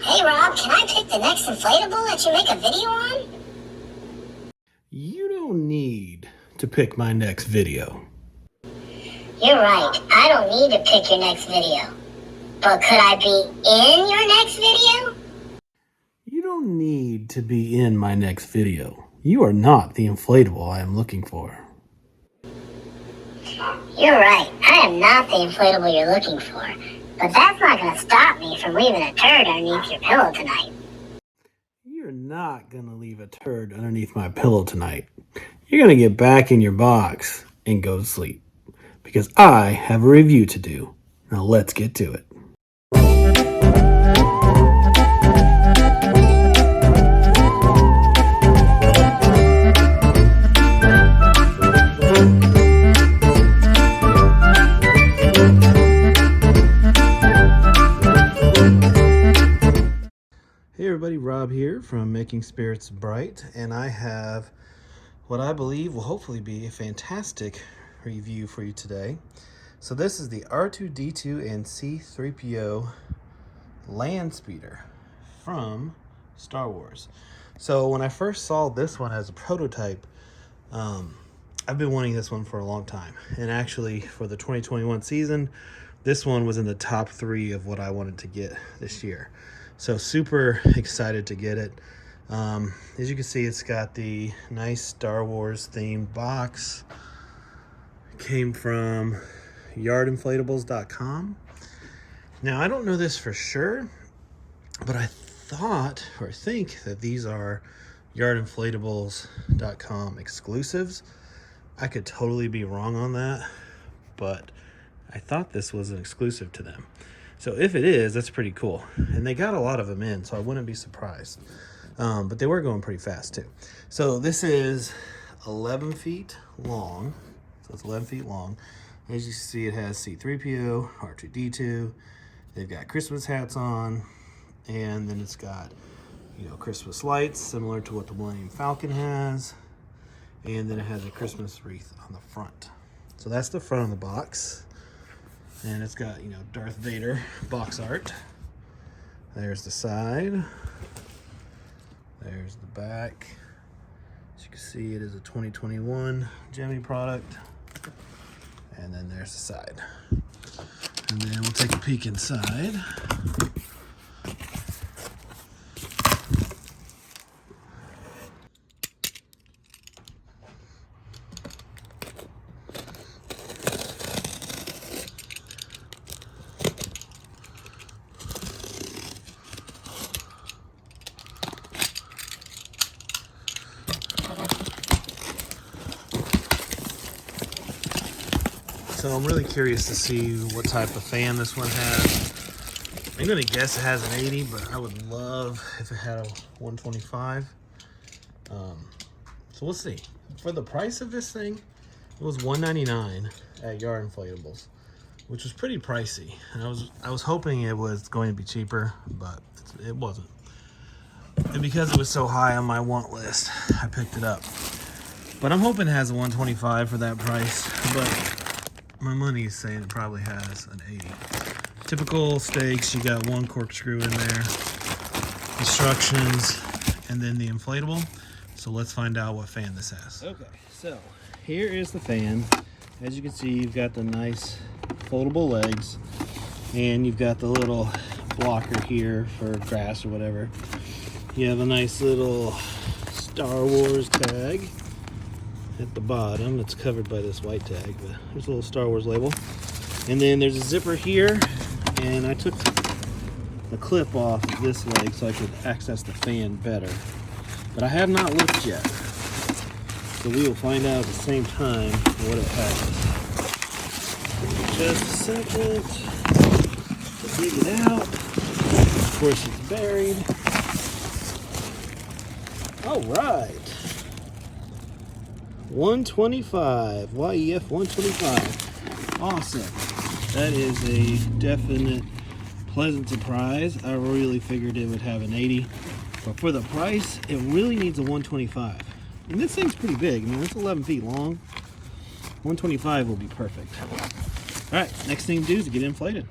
Hey Rob, can I pick the next inflatable that you make a video on? You don't need to pick my next video. You're right, I don't need to pick your next video. But could I be in your next video? You don't need to be in my next video. You are not the inflatable I am looking for. You're right, I am not the inflatable you're looking for. But that's not going to stop me from leaving a turd underneath your pillow tonight. You're not going to leave a turd underneath my pillow tonight. You're going to get back in your box and go to sleep. Because I have a review to do. Now let's get to it. Hey everybody, Rob here from Making Spirits Bright, and I have what I believe will hopefully be a fantastic review for you today. So this is the R2-D2 and C-3PO Landspeeder from Star Wars. So when I first saw this one as a prototype, I've been wanting this one for a long time. And actually for the 2021 season, this one was in the top 3 of what I wanted to get this year. So super excited to get it. As you can see, it's got the nice Star Wars themed box. It came from yardinflatables.com. Now, I don't know this for sure, but I think that these are yardinflatables.com exclusives. I could totally be wrong on that, but I thought this was an exclusive to them. So if it is, that's pretty cool. And they got a lot of them in, so I wouldn't be surprised. But they were going pretty fast too. So this is 11 feet long. So it's 11 feet long. As you see, it has C-3PO, R2-D2. They've got Christmas hats on. And then it's got, Christmas lights, similar to what the Millennium Falcon has. And then it has a Christmas wreath on the front. So that's the front of the box. And it's got, Darth Vader box art. There's the side. There's the back. As you can see, it is a 2021 Gemmy product. And then there's the side. And then we'll take a peek inside. So I'm really curious to see what type of fan this one has. I'm gonna guess it has an 80, but I would love if it had a 125. So we'll see. For the price of this thing, it was $199 at Yard Inflatables, which was pretty pricey. And I was hoping it was going to be cheaper, but it wasn't. And because it was so high on my want list, I picked it up. But I'm hoping it has a 125 for that price. But my money is saying it probably has an 80. Typical stakes, you got one corkscrew in there, instructions, and then the inflatable. So let's find out what fan this has. Okay, so here is the fan. As you can see, you've got the nice foldable legs, and you've got the little blocker here for grass or whatever. You have a nice little Star Wars tag at the bottom. It's covered by this white tag, but there's a little Star Wars label. And then there's a zipper here, and I took the clip off of this leg so I could access the fan better. But I have not looked yet. So we will find out at the same time what it has. Just a second to dig it out. Of course it's buried. All right. 125, YEF 125. Awesome. That is a definite pleasant surprise. I really figured it would have an 80, but for the price, it really needs a 125. And this thing's pretty big. I mean, it's 11 feet long. 125 will be perfect. All right, next thing to do is get it inflated.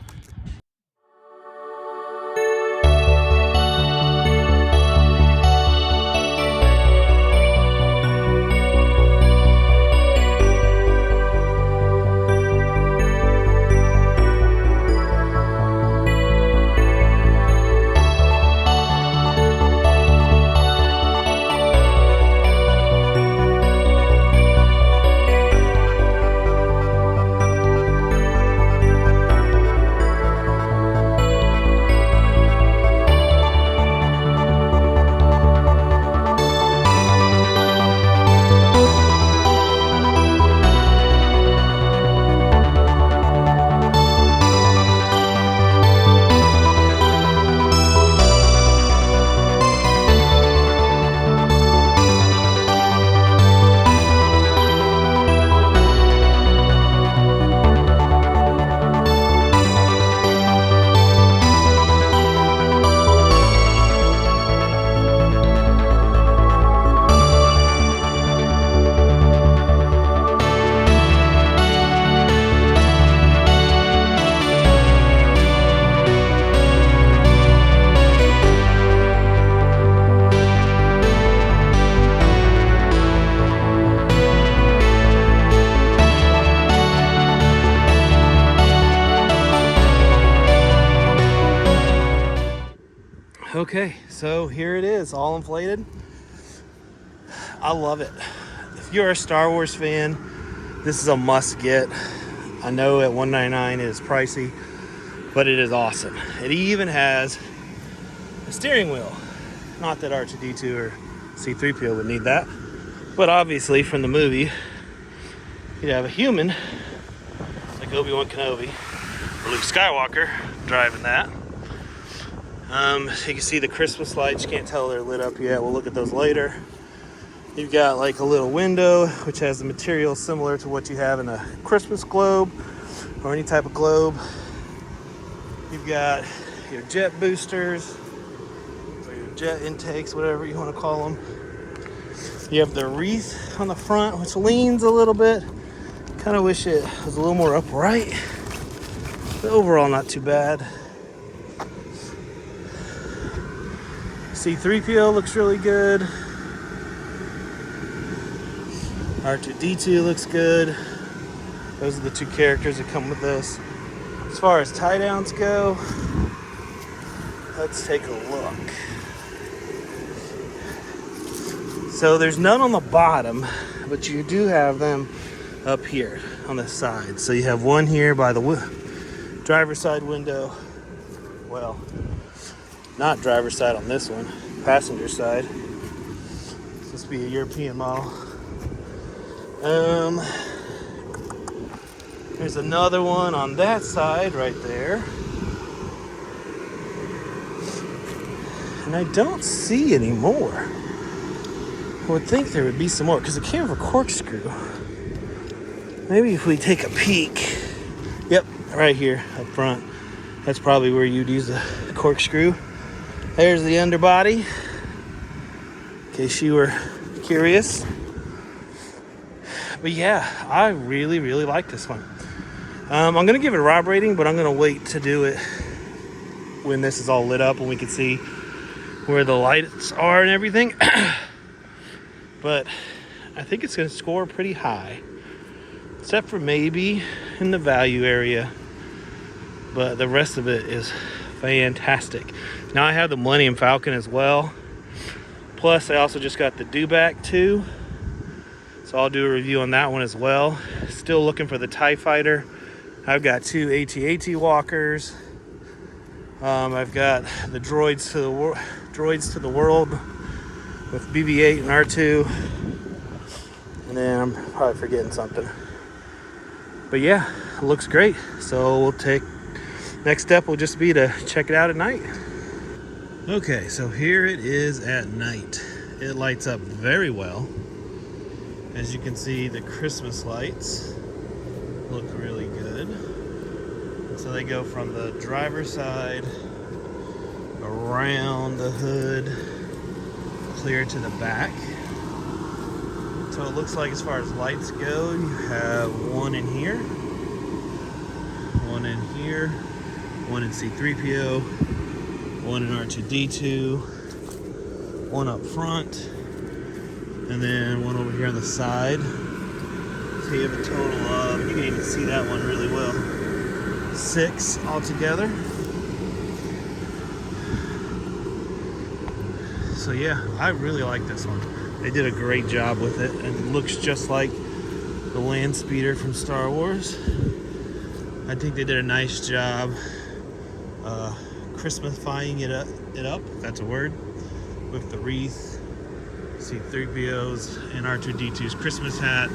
Okay, so here it is, all inflated. I love it. If you're a Star Wars fan, this is a must get. I know at $199 it is pricey, but it is awesome. It even has a steering wheel. Not that R2-D2 or C-3PO would need that, but obviously from the movie, you'd have a human like Obi-Wan Kenobi or Luke Skywalker driving that. You can see the Christmas lights. You can't tell they're lit up yet. We'll look at those later. You've got like a little window which has the material similar to what you have in a Christmas globe or any type of globe. You've got your jet boosters or your jet intakes, whatever you want to call them. You have the wreath on the front, which leans a little bit. Kind of wish it was a little more upright, but overall not too bad. C-3PO looks really good. R2-D2 looks good. Those are the two characters that come with this. As far as tie downs go, let's take a look. So there's none on the bottom, but you do have them up here on the side. So you have one here by the driver's side window. Well, not driver's side on this one, passenger side. This must be a European model. There's another one on that side right there. And I don't see any more. I would think there would be some more because it came with a corkscrew. Maybe if we take a peek. Yep, right here up front. That's probably where you'd use the corkscrew. There's the underbody, in case you were curious. But yeah, I really, really like this one. I'm going to give it a Rob rating, but I'm going to wait to do it when this is all lit up and we can see where the lights are and everything. But I think it's going to score pretty high, except for maybe in the value area. But the rest of it is fantastic. Now I have the Millennium Falcon as well. Plus I also just got the Dewback too. So I'll do a review on that one as well. Still looking for the TIE Fighter. I've got two AT-AT walkers. I've got the droids to the world with BB-8 and R2. And then I'm probably forgetting something. But yeah, it looks great. So we'll take, next step will just be to check it out at night. Okay, so here it is at night. It lights up very well. As you can see, the Christmas lights look really good. So they go from the driver's side, around the hood, clear to the back. So it looks like as far as lights go, you have one in here, one in here, one in C-3PO, one in R2-D2, one up front, and then one over here on the side. So you have a total of, you can even see that one really well, 6 altogether. So yeah, I really like this one. They did a great job with it, and it looks just like the Landspeeder from Star Wars. I think they did a nice job Christmasifying it up, if that's a word, with the wreath, C-3PO's and R2-D2's Christmas hat,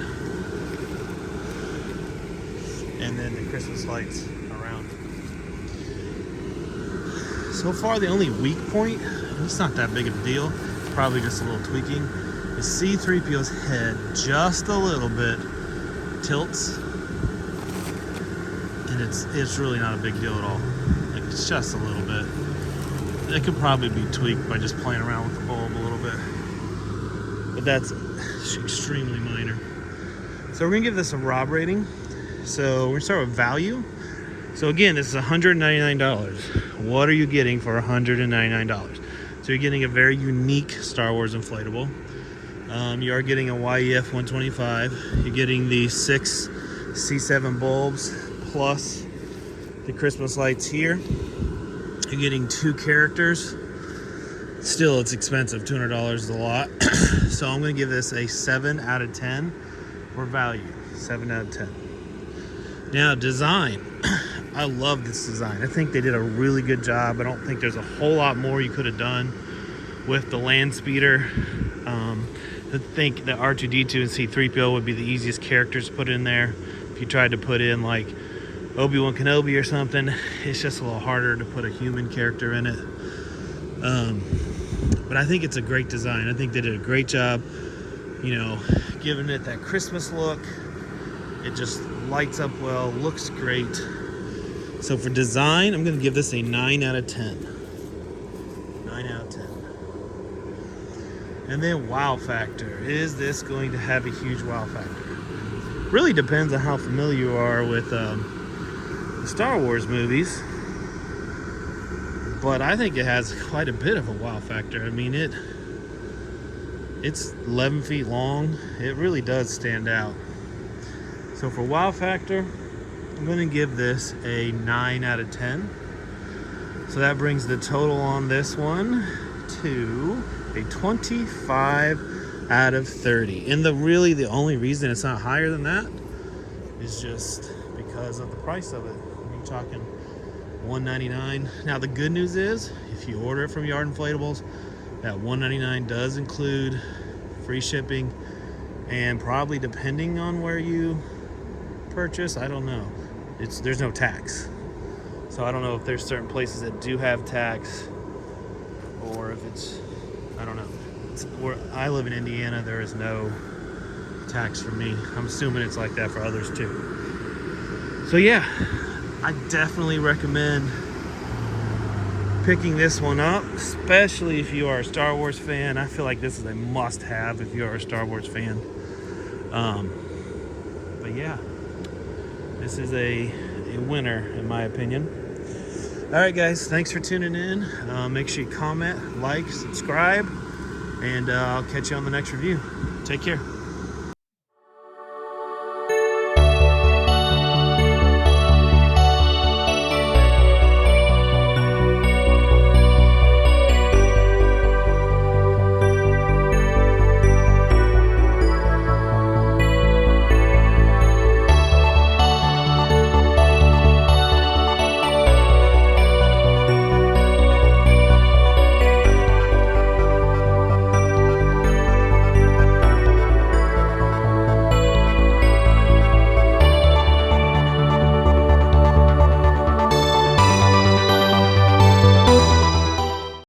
and then the Christmas lights around it. So far, the only weak point, it's not that big of a deal, probably just a little tweaking, is C-3PO's head just a little bit tilts, and it's really not a big deal at all. Like, it's just a little bit. It could probably be tweaked by just playing around with the bulb a little bit, but that's extremely minor. So we're gonna give this a Rob rating. So we're gonna start with value. So again, this is $199. What are you getting for $199? So you're getting a very unique Star Wars inflatable. You are getting a YEF 125. You're getting the 6 C7 bulbs plus the Christmas lights here. You're getting 2 characters. Still, it's expensive. $200 is a lot. So I'm going to give this a 7 out of 10 for value. 7 out of 10. Now, design. I love this design. I think they did a really good job. I don't think there's a whole lot more you could have done with the Landspeeder. I think the R2-D2 and C-3PO would be the easiest characters to put in there. If you tried to put in like Obi-Wan Kenobi or something, it's just a little harder to put a human character in it. But I think it's a great design. I think they did a great job, you know, giving it that Christmas look. It just lights up well, looks great. So for design, I'm going to give this a 9 out of 10. 9 out of 10. And then wow factor. Is this going to have a huge wow factor? Really depends on how familiar you are with the Star Wars movies. But I think it has quite a bit of a wow factor. I mean, it's 11 feet long. It really does stand out. So for wow factor, I'm going to give this a 9 out of 10. So that brings the total on this one to a 25 out of 30. And the only reason it's not higher than that is just because of the price of it. You're talking $199. Now the good news is, if you order it from Yard Inflatables, that $199 does include free shipping, and probably depending on where you purchase, I don't know, there's no tax. So I don't know if there's certain places that do have tax, or if it's, I don't know. Where I live in Indiana, there is no tax for me. I'm assuming it's like that for others too. So yeah, I definitely recommend picking this one up, especially if you are a Star Wars fan. I feel like this is a must-have if you are a Star Wars fan. But yeah, this is a winner in my opinion. All right, guys, thanks for tuning in. Make sure you comment, like, subscribe, and I'll catch you on the next review. Take care.